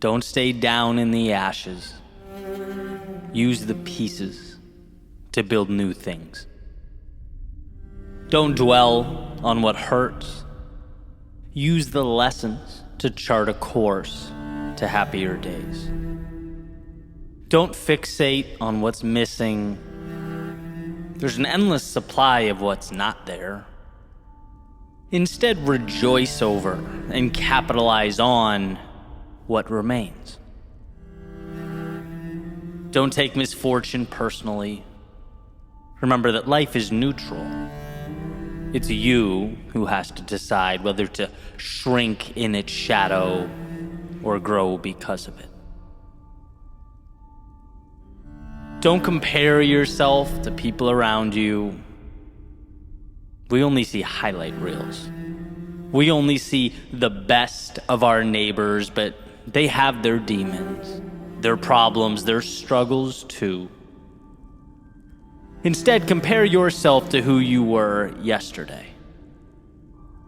Don't stay down in the ashes. Use the pieces to build new things. Don't dwell on what hurts. Use the lessons to chart a course to happier days. Don't fixate on what's missing. There's an endless supply of what's not there. Instead, rejoice over and capitalize on what remains. Don't take misfortune personally. Remember that life is neutral. It's you who has to decide whether to shrink in its shadow or grow because of it. Don't compare yourself to people around you. We only see highlight reels. We only see the best of our neighbors, but they have their demons, their problems, their struggles too. Instead, compare yourself to who you were yesterday.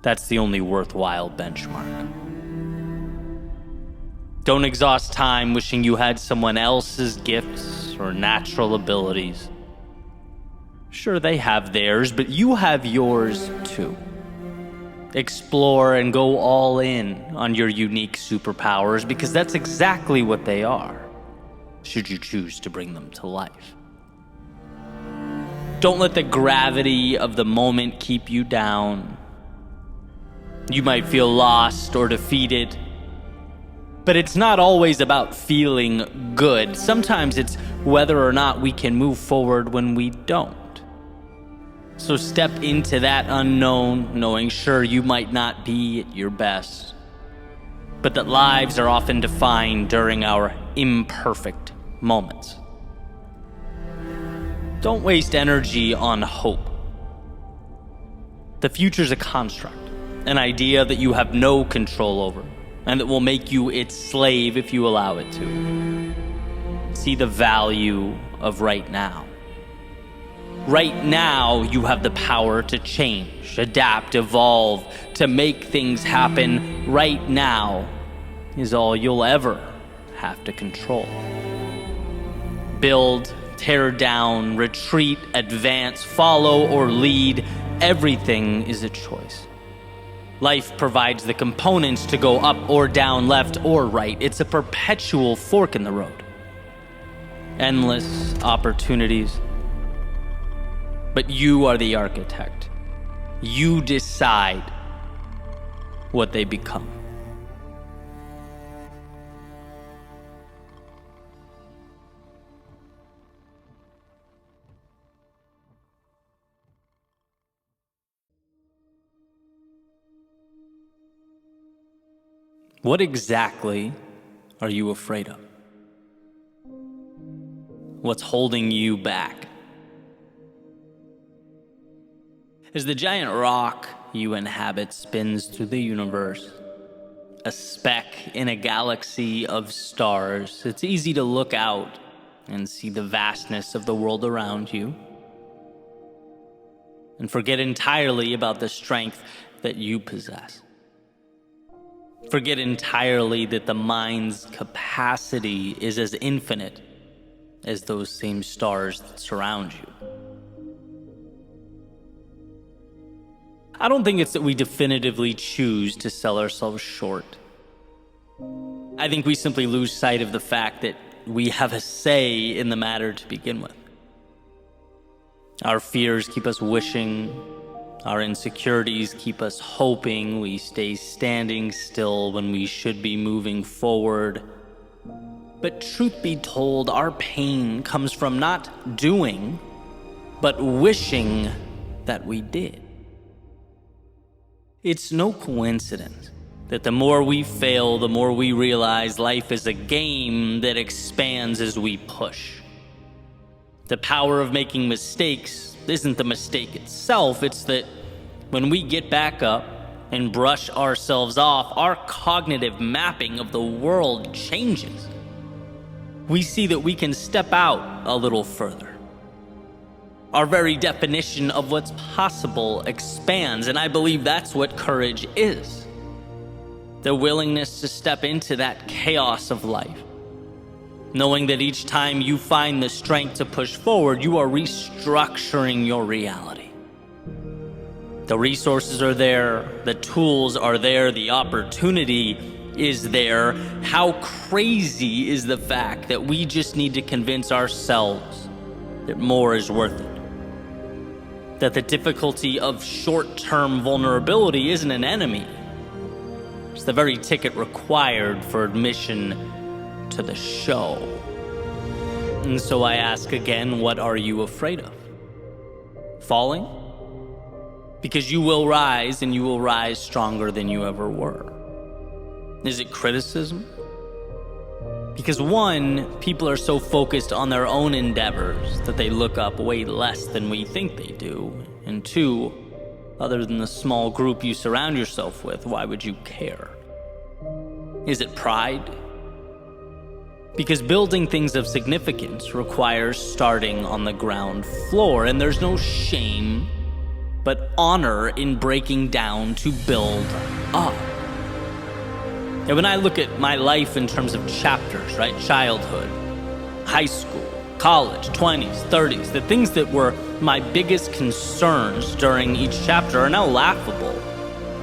That's the only worthwhile benchmark. Don't exhaust time wishing you had someone else's gifts or natural abilities. Sure, they have theirs, but you have yours too. Explore and go all in on your unique superpowers, because that's exactly what they are, should you choose to bring them to life. Don't let the gravity of the moment keep you down. You might feel lost or defeated, but it's not always about feeling good. Sometimes it's whether or not we can move forward when we don't. So step into that unknown, knowing sure you might not be at your best, but that lives are often defined during our imperfect moments. Don't waste energy on hope. The future's a construct, an idea that you have no control over, and that will make you its slave if you allow it to. See the value of right now. Right now, you have the power to change, adapt, evolve, to make things happen. Right now is all you'll ever have to control. Build, tear down, retreat, advance, follow, or lead. Everything is a choice. Life provides the components to go up or down, left or right. It's a perpetual fork in the road. Endless opportunities. But you are the architect. You decide what they become. What exactly are you afraid of? What's holding you back? As the giant rock you inhabit spins through the universe, a speck in a galaxy of stars, it's easy to look out and see the vastness of the world around you and forget entirely about the strength that you possess. Forget entirely that the mind's capacity is as infinite as those same stars that surround you. I don't think it's that we definitively choose to sell ourselves short. I think we simply lose sight of the fact that we have a say in the matter to begin with. Our fears keep us wishing. Our insecurities keep us hoping. We stay standing still when we should be moving forward. But truth be told, our pain comes from not doing, but wishing that we did. It's no coincidence that the more we fail, the more we realize life is a game that expands as we push. The power of making mistakes isn't the mistake itself, it's that when we get back up and brush ourselves off, our cognitive mapping of the world changes. We see that we can step out a little further. Our very definition of what's possible expands, and I believe that's what courage is. The willingness to step into that chaos of life, knowing that each time you find the strength to push forward, you are restructuring your reality. The resources are there, the tools are there, the opportunity is there. How crazy is the fact that we just need to convince ourselves that more is worth it? That the difficulty of short-term vulnerability isn't an enemy. It's the very ticket required for admission to the show. And so I ask again, what are you afraid of? Falling? Because you will rise, and you will rise stronger than you ever were. Is it criticism? Because one, people are so focused on their own endeavors that they look up way less than we think they do. And two, other than the small group you surround yourself with, why would you care? Is it pride? Because building things of significance requires starting on the ground floor, and there's no shame but honor in breaking down to build up. And when I look at my life in terms of chapters, right? Childhood, high school, college, 20s, 30s, the things that were my biggest concerns during each chapter are now laughable.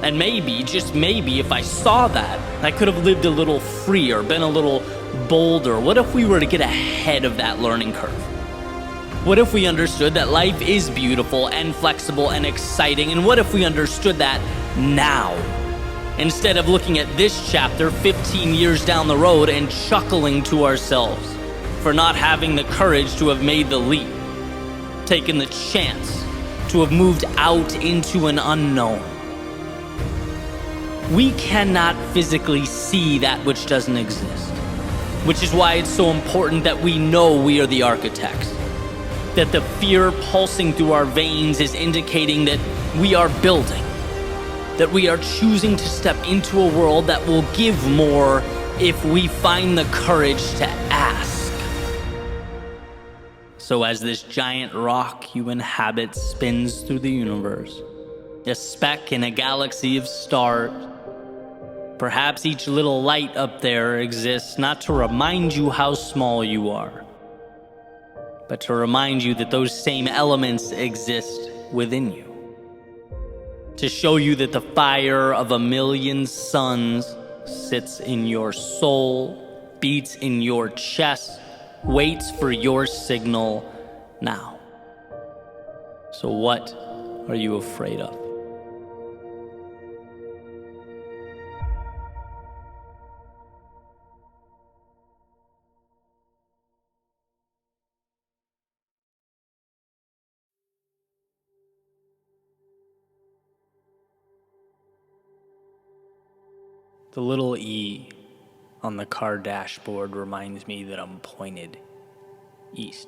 And maybe, just maybe, if I saw that, I could have lived a little freer, been a little bolder. What if we were to get ahead of that learning curve? What if we understood that life is beautiful and flexible and exciting? And what if we understood that now? Instead of looking at this chapter 15 years down the road and chuckling to ourselves for not having the courage to have made the leap, taken the chance to have moved out into an unknown. We cannot physically see that which doesn't exist, which is why it's so important that we know we are the architects. That the fear pulsing through our veins is indicating that we are building, that we are choosing to step into a world that will give more if we find the courage to ask. So as this giant rock you inhabit spins through the universe, a speck in a galaxy of stars, perhaps each little light up there exists not to remind you how small you are, but to remind you that those same elements exist within you. To show you that the fire of a million suns sits in your soul, beats in your chest, waits for your signal now. So what are you afraid of? The little E on the car dashboard reminds me that I'm pointed east.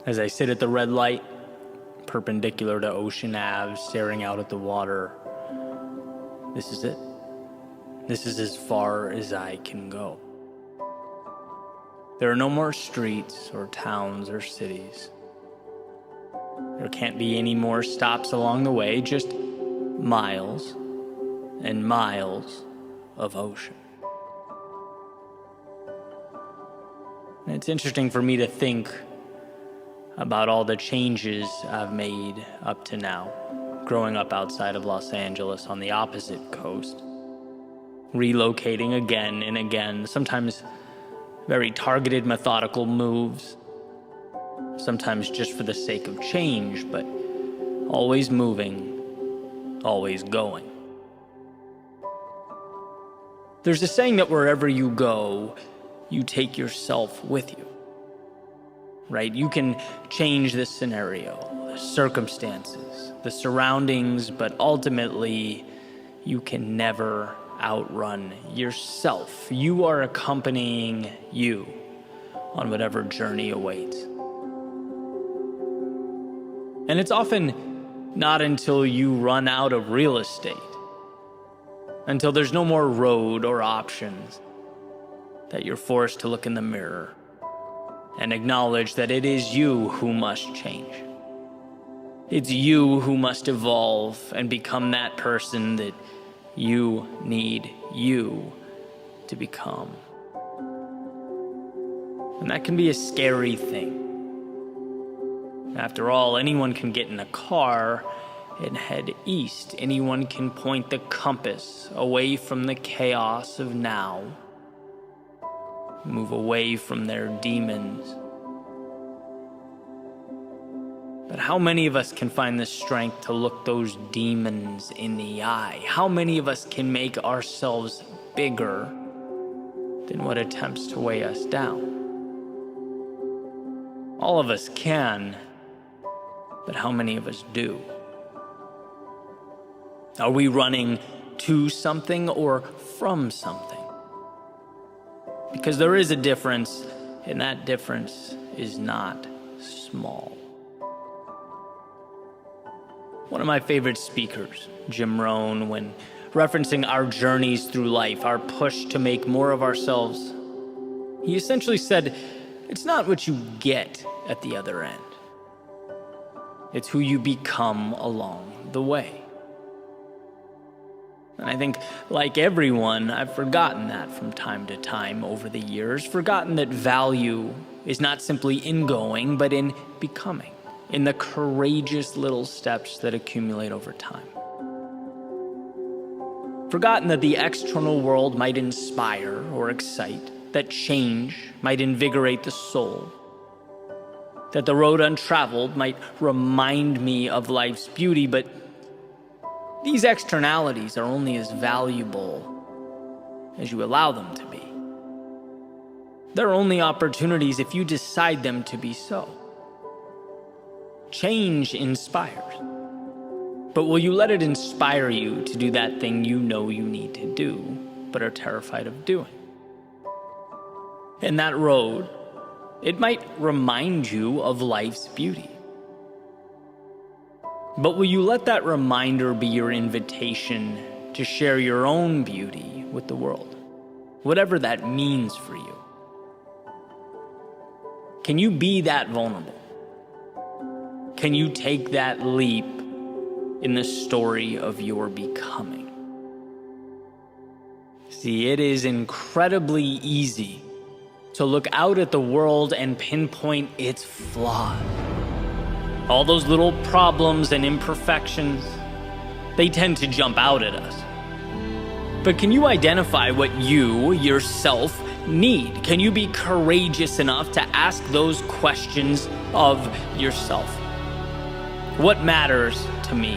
As I sit at the red light, perpendicular to Ocean Ave, staring out at the water, this is it. This is as far as I can go. There are no more streets or towns or cities. There can't be any more stops along the way, just miles and miles of ocean. And it's interesting for me to think about all the changes I've made up to now, growing up outside of Los Angeles on the opposite coast, relocating again and again, sometimes very targeted, methodical moves, sometimes just for the sake of change, but always moving, always going. There's a saying that wherever you go, you take yourself with you, right? You can change the scenario, the circumstances, the surroundings, but ultimately, you can never outrun yourself. You are accompanying you on whatever journey awaits. And it's often not until you run out of real estate, until there's no more road or options, that you're forced to look in the mirror and acknowledge that it is you who must change. It's you who must evolve and become that person that you need you to become. And that can be a scary thing. After all, anyone can get in a car and head east. Anyone can point the compass away from the chaos of now. Move away from their demons. But how many of us can find the strength to look those demons in the eye? How many of us can make ourselves bigger than what attempts to weigh us down? All of us can, but how many of us do? Are we running to something or from something? Because there is a difference, and that difference is not small. One of my favorite speakers, Jim Rohn, when referencing our journeys through life, our push to make more of ourselves, he essentially said, it's not what you get at the other end. It's who you become along the way. And I think, like everyone, I've forgotten that from time to time over the years, forgotten that value is not simply in going, but in becoming, in the courageous little steps that accumulate over time. Forgotten that the external world might inspire or excite, that change might invigorate the soul, that the road untraveled might remind me of life's beauty, but these externalities are only as valuable as you allow them to be. They're only opportunities if you decide them to be so. Change inspires, but will you let it inspire you to do that thing you know you need to do, but are terrified of doing? And that road, it might remind you of life's beauty. But will you let that reminder be your invitation to share your own beauty with the world, whatever that means for you? Can you be that vulnerable? Can you take that leap in the story of your becoming? See, it is incredibly easy to look out at the world and pinpoint its flaws. All those little problems and imperfections, they tend to jump out at us. But can you identify what you, yourself, need? Can you be courageous enough to ask those questions of yourself? What matters to me?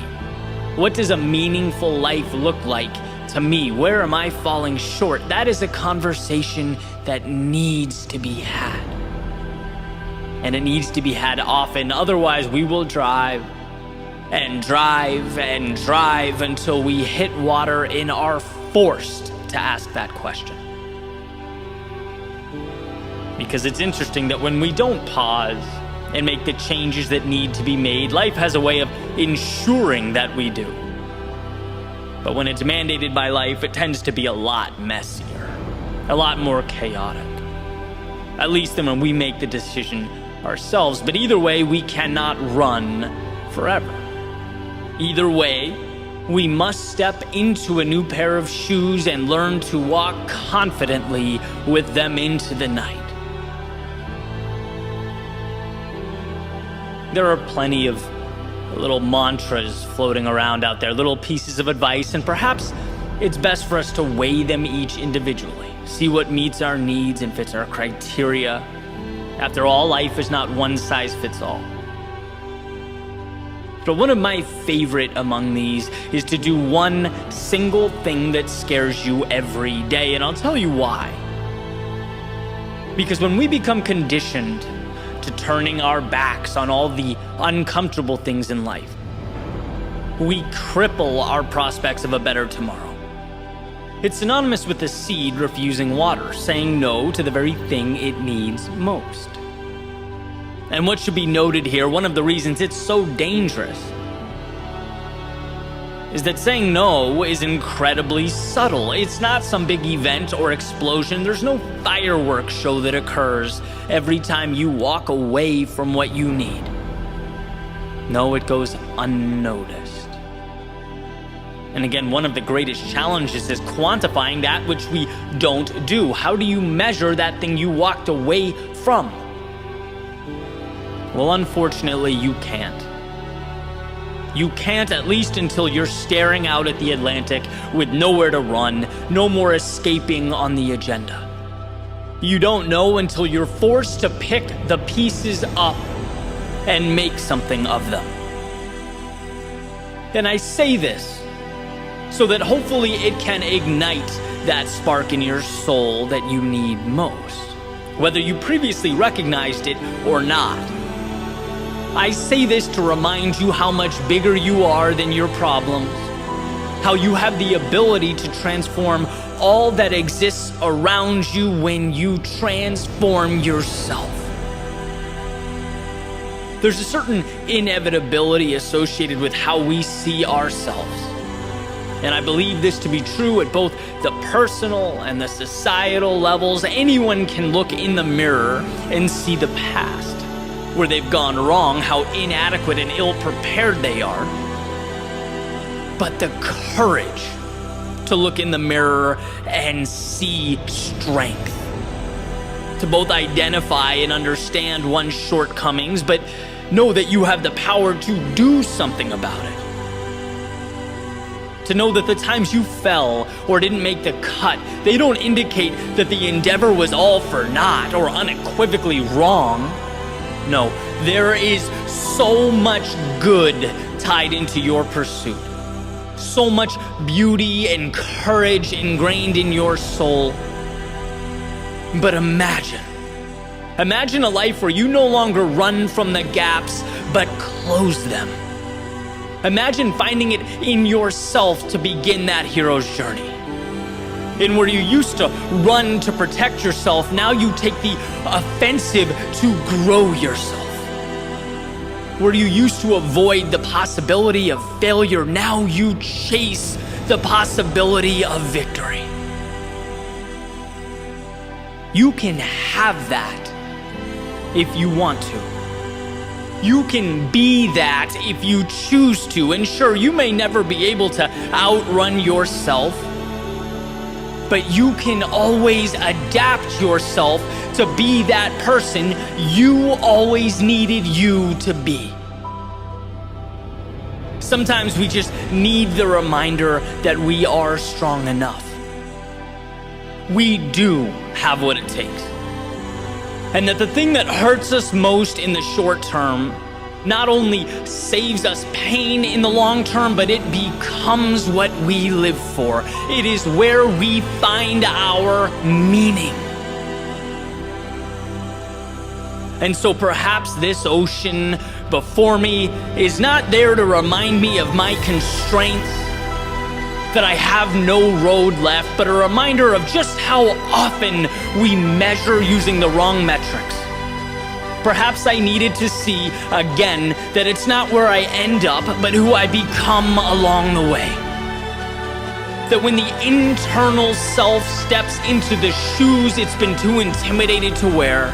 What does a meaningful life look like to me? Where am I falling short? That is a conversation that needs to be had. And it needs to be had often. Otherwise, we will drive and drive and drive until we hit water and are forced to ask that question. Because it's interesting that when we don't pause and make the changes that need to be made, life has a way of ensuring that we do. But when it's mandated by life, it tends to be a lot messier, a lot more chaotic. At least than when we make the decision ourselves. But either way, we cannot run forever. Either way, we must step into a new pair of shoes and learn to walk confidently with them into the night. There are plenty of little mantras floating around out there, little pieces of advice, and perhaps it's best for us to weigh them each individually, see what meets our needs and fits our criteria. After all, life is not one size fits all. But one of my favorite among these is to do one single thing that scares you every day, and I'll tell you why. Because when we become conditioned to turning our backs on all the uncomfortable things in life, we cripple our prospects of a better tomorrow. It's synonymous with the seed refusing water, saying no to the very thing it needs most. And what should be noted here, one of the reasons it's so dangerous, is that saying no is incredibly subtle. It's not some big event or explosion. There's no fireworks show that occurs every time you walk away from what you need. No, it goes unnoticed. And again, one of the greatest challenges is quantifying that which we don't do. How do you measure that thing you walked away from? Well, unfortunately, you can't. You can't, at least until you're staring out at the Atlantic with nowhere to run, no more escaping on the agenda. You don't know until you're forced to pick the pieces up and make something of them. And I say this so that hopefully it can ignite that spark in your soul that you need most, whether you previously recognized it or not. I say this to remind you how much bigger you are than your problems, how you have the ability to transform all that exists around you when you transform yourself. There's a certain inevitability associated with how we see ourselves. And I believe this to be true at both the personal and the societal levels. Anyone can look in the mirror and see the past, where they've gone wrong, how inadequate and ill-prepared they are. But the courage to look in the mirror and see strength, to both identify and understand one's shortcomings, but know that you have the power to do something about it. To know that the times you fell or didn't make the cut, they don't indicate that the endeavor was all for naught or unequivocally wrong. No, there is so much good tied into your pursuit. So much beauty and courage ingrained in your soul. But imagine a life where you no longer run from the gaps, but close them. Imagine finding it in yourself to begin that hero's journey. And where you used to run to protect yourself, now you take the offensive to grow yourself. Where you used to avoid the possibility of failure, now you chase the possibility of victory. You can have that if you want to. You can be that if you choose to. And sure, you may never be able to outrun yourself, but you can always adapt yourself to be that person you always needed you to be. Sometimes we just need the reminder that we are strong enough. We do have what it takes. And that the thing that hurts us most in the short term not only saves us pain in the long term, but it becomes what we live for. It is where we find our meaning. And so perhaps this ocean before me is not there to remind me of my constraints, that I have no road left, but a reminder of just how often we measure using the wrong metrics. Perhaps I needed to see again that it's not where I end up, but who I become along the way. That when the internal self steps into the shoes it's been too intimidated to wear,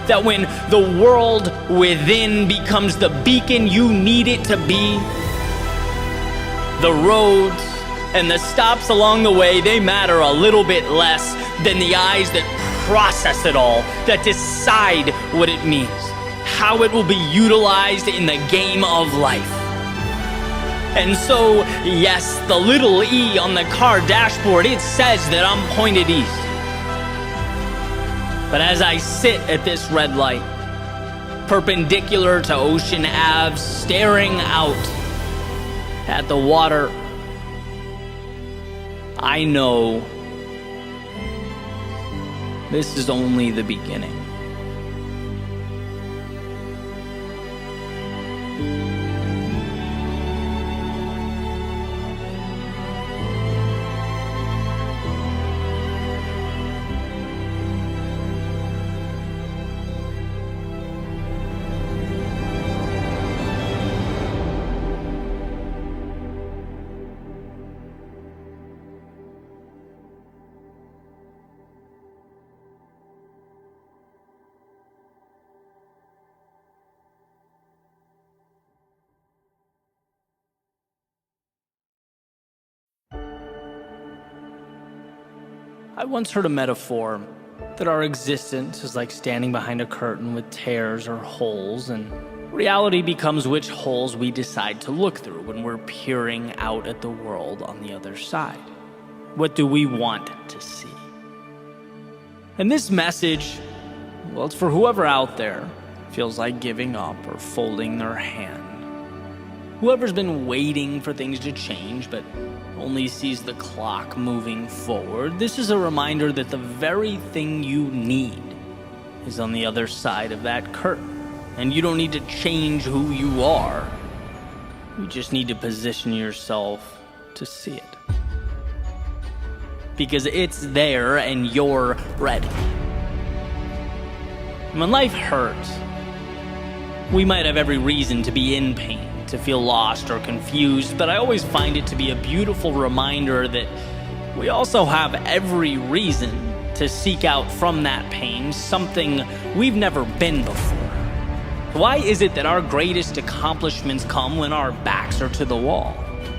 that when the world within becomes the beacon you need it to be, the roads and the stops along the way, they matter a little bit less than the eyes that process it all, that decide what it means, how it will be utilized in the game of life. And so, yes, the little E on the car dashboard, it says that I'm pointed east. But as I sit at this red light, perpendicular to Ocean Ave, staring out at the water, I know this is only the beginning. I once heard a metaphor that our existence is like standing behind a curtain with tears or holes, and reality becomes which holes we decide to look through when we're peering out at the world on the other side. What do we want to see? And this message, well, it's for whoever out there feels like giving up or folding their hand. Whoever's been waiting for things to change but only sees the clock moving forward, this is a reminder that the very thing you need is on the other side of that curtain. And you don't need to change who you are. You just need to position yourself to see it. Because it's there and you're ready. When life hurts, we might have every reason to be in pain, to feel lost or confused, but I always find it to be a beautiful reminder that we also have every reason to seek out from that pain something we've never been before. Why is it that our greatest accomplishments come when our backs are to the wall?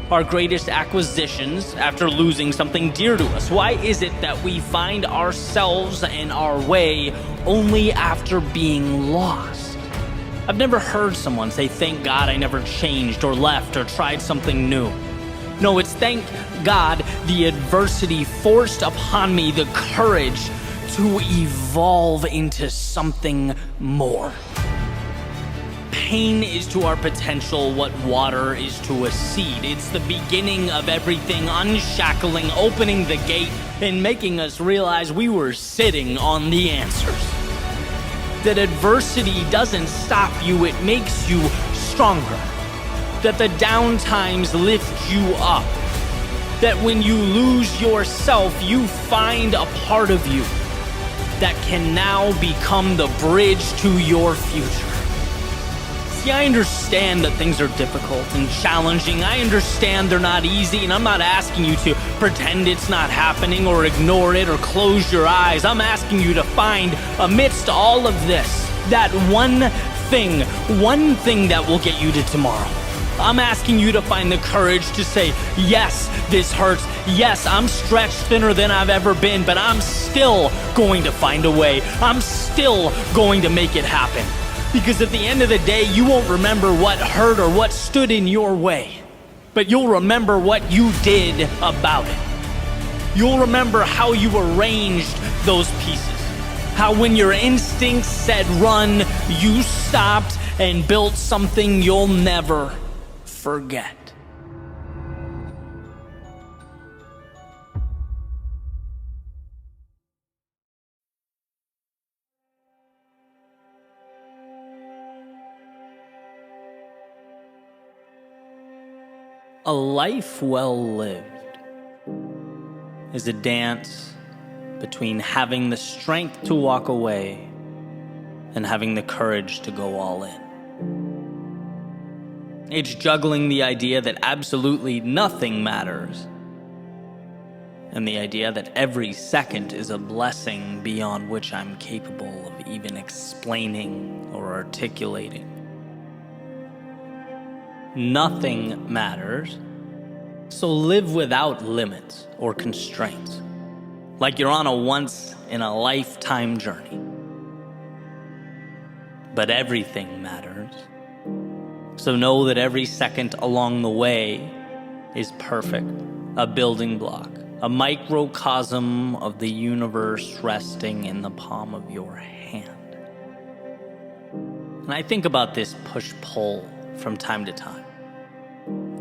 Our greatest acquisitions after losing something dear to us? Why is it that we find ourselves and our way only after being lost? I've never heard someone say, "Thank God I never changed or left or tried something new." No, it's thank God the adversity forced upon me the courage to evolve into something more. Pain is to our potential what water is to a seed. It's the beginning of everything, unshackling, opening the gate, and making us realize we were sitting on the answers. That adversity doesn't stop you, it makes you stronger. That the down times lift you up. That when you lose yourself, you find a part of you that can now become the bridge to your future. See, I understand that things are difficult and challenging. I understand they're not easy, and I'm not asking you to pretend it's not happening or ignore it or close your eyes. I'm asking you to find, amidst all of this, that one thing that will get you to tomorrow. I'm asking you to find the courage to say, yes, this hurts. Yes, I'm stretched thinner than I've ever been, but I'm still going to find a way. I'm still going to make it happen. Because at the end of the day, you won't remember what hurt or what stood in your way, but you'll remember what you did about it. You'll remember how you arranged those pieces. How when your instincts said run, you stopped and built something you'll never forget. A life well lived is a dance between having the strength to walk away and having the courage to go all in. It's juggling the idea that absolutely nothing matters and the idea that every second is a blessing beyond which I'm capable of even explaining or articulating. Nothing matters, so live without limits or constraints, like you're on a once-in-a-lifetime journey. But everything matters, so know that every second along the way is perfect, a building block, a microcosm of the universe resting in the palm of your hand. And I think about this push-pull from time to time.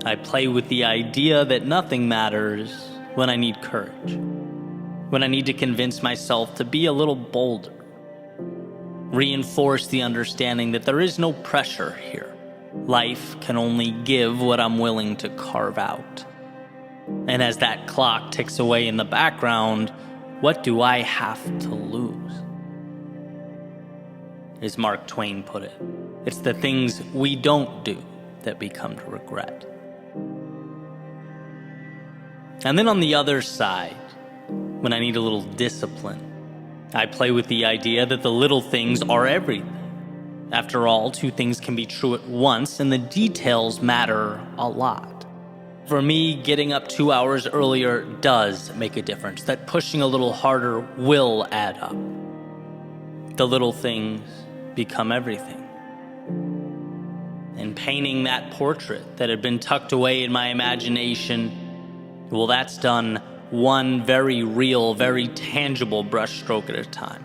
I play with the idea that nothing matters when I need courage, when I need to convince myself to be a little bolder, reinforce the understanding that there is no pressure here. Life can only give what I'm willing to carve out. And as that clock ticks away in the background, what do I have to lose? As Mark Twain put it, it's the things we don't do that we come to regret. And then on the other side, when I need a little discipline, I play with the idea that the little things are everything. After all, two things can be true at once, and the details matter a lot. For me, getting up 2 hours earlier does make a difference. That pushing a little harder will add up. The little things become everything. And painting that portrait that had been tucked away in my imagination, well, that's done one very real, very tangible brushstroke at a time.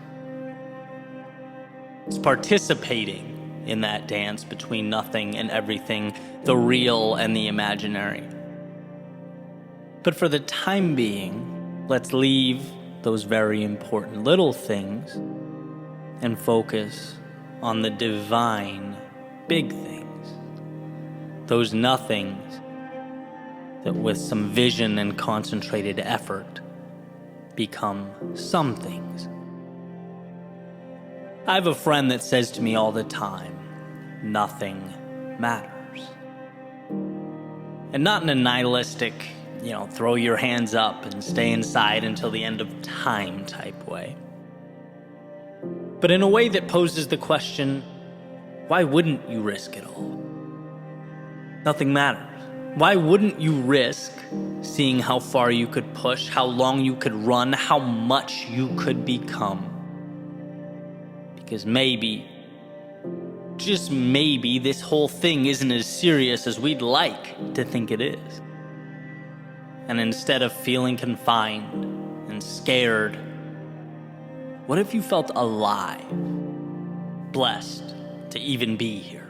It's participating in that dance between nothing and everything, the real and the imaginary. But for the time being, let's leave those very important little things and focus on the divine big things. Those nothings that with some vision and concentrated effort become some things. I have a friend that says to me all the time, nothing matters. And not in a nihilistic, throw your hands up and stay inside until the end of time type way. But in a way that poses the question, why wouldn't you risk it all? Nothing matters. Why wouldn't you risk seeing how far you could push, how long you could run, how much you could become? Because maybe, just maybe, this whole thing isn't as serious as we'd like to think it is. And instead of feeling confined and scared, what if you felt alive, blessed to even be here?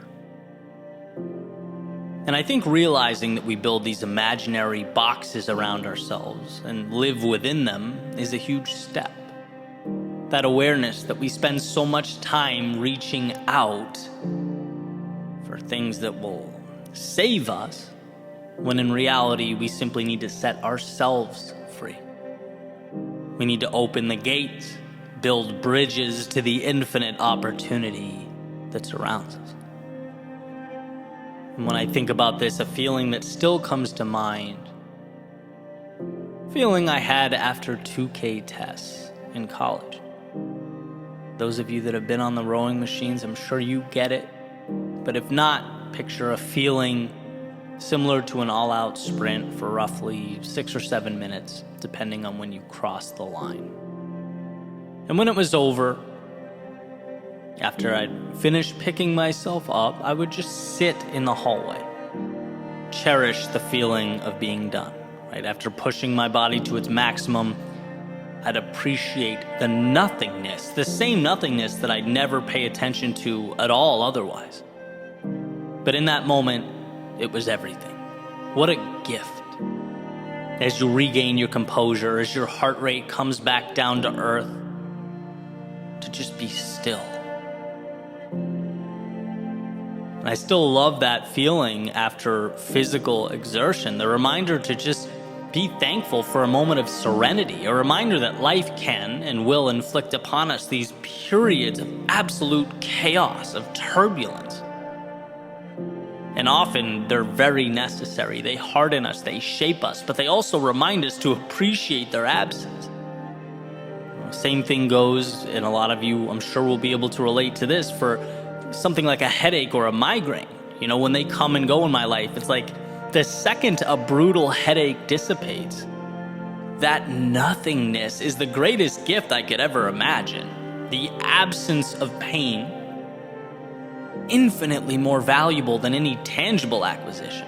And I think realizing that we build these imaginary boxes around ourselves and live within them is a huge step. That awareness that we spend so much time reaching out for things that will save us, when in reality we simply need to set ourselves free. We need to open the gates, build bridges to the infinite opportunity that surrounds us. And when I think about this, a feeling that still comes to mind, feeling I had after 2K tests in college. Those of you that have been on the rowing machines, I'm sure you get it. But if not, picture a feeling similar to an all-out sprint for roughly 6 or 7 minutes, depending on when you cross the line. And when it was over, after I'd finished picking myself up, I would just sit in the hallway, cherish the feeling of being done. Right after pushing my body to its maximum, I'd appreciate the nothingness, the same nothingness that I'd never pay attention to at all otherwise. But in that moment, it was everything. What a gift. As you regain your composure, as your heart rate comes back down to earth, to just be still. And I still love that feeling after physical exertion, the reminder to just be thankful for a moment of serenity, a reminder that life can and will inflict upon us these periods of absolute chaos, of turbulence. And often they're very necessary. They harden us, they shape us, but they also remind us to appreciate their absence. Same thing goes, and a lot of you, I'm sure, will be able to relate to this, for something like a headache or a migraine. When they come and go in my life, it's like the second a brutal headache dissipates, that nothingness is the greatest gift I could ever imagine. The absence of pain, infinitely more valuable than any tangible acquisition.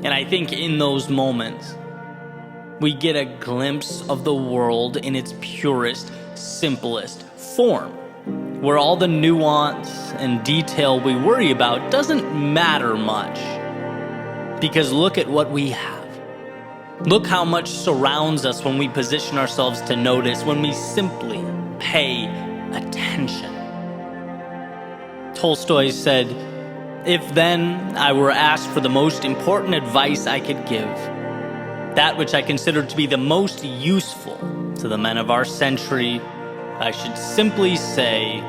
And I think in those moments, we get a glimpse of the world in its purest, simplest form, where all the nuance and detail we worry about doesn't matter much. Because look at what we have. Look how much surrounds us when we position ourselves to notice, when we simply pay attention. Tolstoy said, "If then I were asked for the most important advice I could give, that which I consider to be the most useful to the men of our century, I should simply say,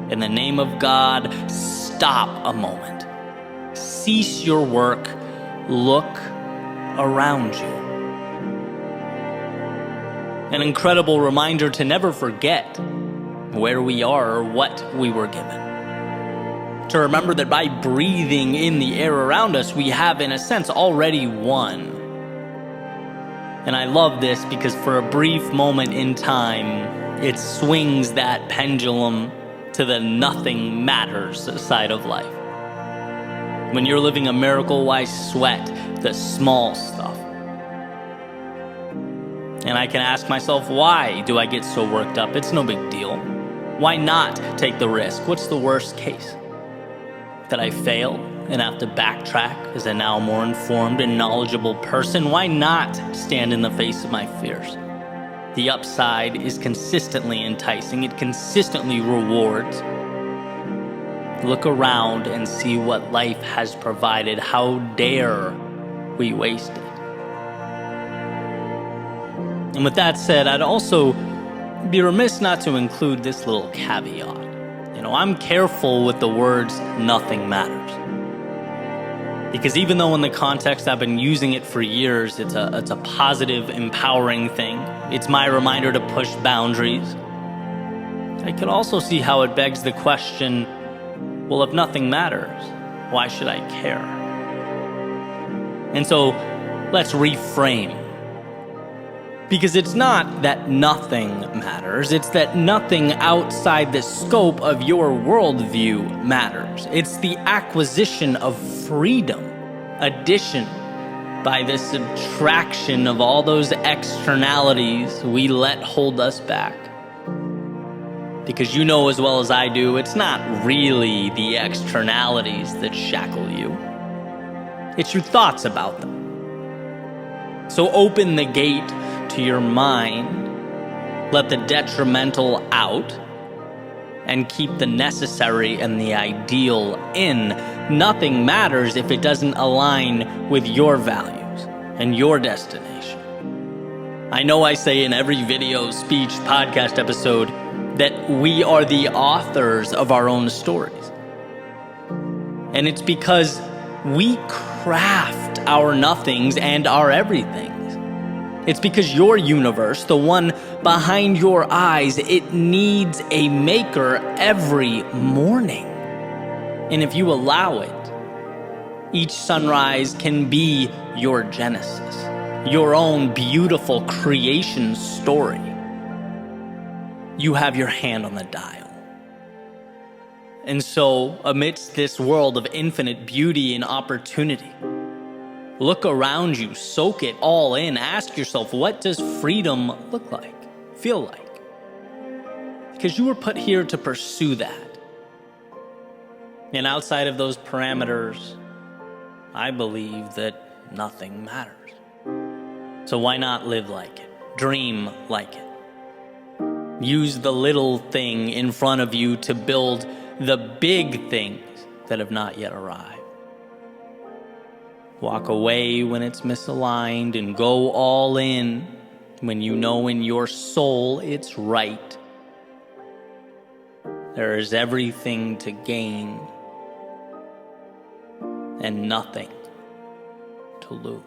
in the name of God, stop a moment. Cease your work. Look around you." An incredible reminder to never forget where we are or what we were given. to remember that by breathing in the air around us, we have, in a sense, already won. And I love this because for a brief moment in time, it swings that pendulum to the nothing matters side of life. When you're living a miracle, why sweat the small stuff? And I can ask myself, why do I get so worked up? It's no big deal. Why not take the risk? What's the worst case? That I fail and have to backtrack as a now more informed and knowledgeable person? Why not stand in the face of my fears? The upside is consistently enticing. It consistently rewards. Look around and see what life has provided. How dare we waste it? And with that said, I'd also be remiss not to include this little caveat. I'm careful with the words nothing matters. Because even though in the context I've been using it for years, it's a positive, empowering thing. It's my reminder to push boundaries. I could also see how it begs the question, well, if nothing matters, why should I care? And so let's reframe. Because it's not that nothing matters, it's that nothing outside the scope of your worldview matters. It's the acquisition of freedom, addition by the subtraction of all those externalities we let hold us back. Because you know as well as I do, it's not really the externalities that shackle you. It's your thoughts about them. So open the gate to your mind, let the detrimental out, and keep the necessary and the ideal in. Nothing matters if it doesn't align with your values and your destination. I know I say in every video, speech, podcast episode that we are the authors of our own stories. And it's because we craft our nothings and our everythings. It's because your universe, the one behind your eyes, it needs a maker every morning. And if you allow it, each sunrise can be your genesis, your own beautiful creation story. You have your hand on the dial. And so, amidst this world of infinite beauty and opportunity, look around you, soak it all in, ask yourself, what does freedom look like, feel like? Because you were put here to pursue that. And outside of those parameters, I believe that nothing matters. So why not live like it? Dream like it. Use the little thing in front of you to build the big things that have not yet arrived. Walk away when it's misaligned and go all in when you know in your soul it's right. There is everything to gain and nothing to lose.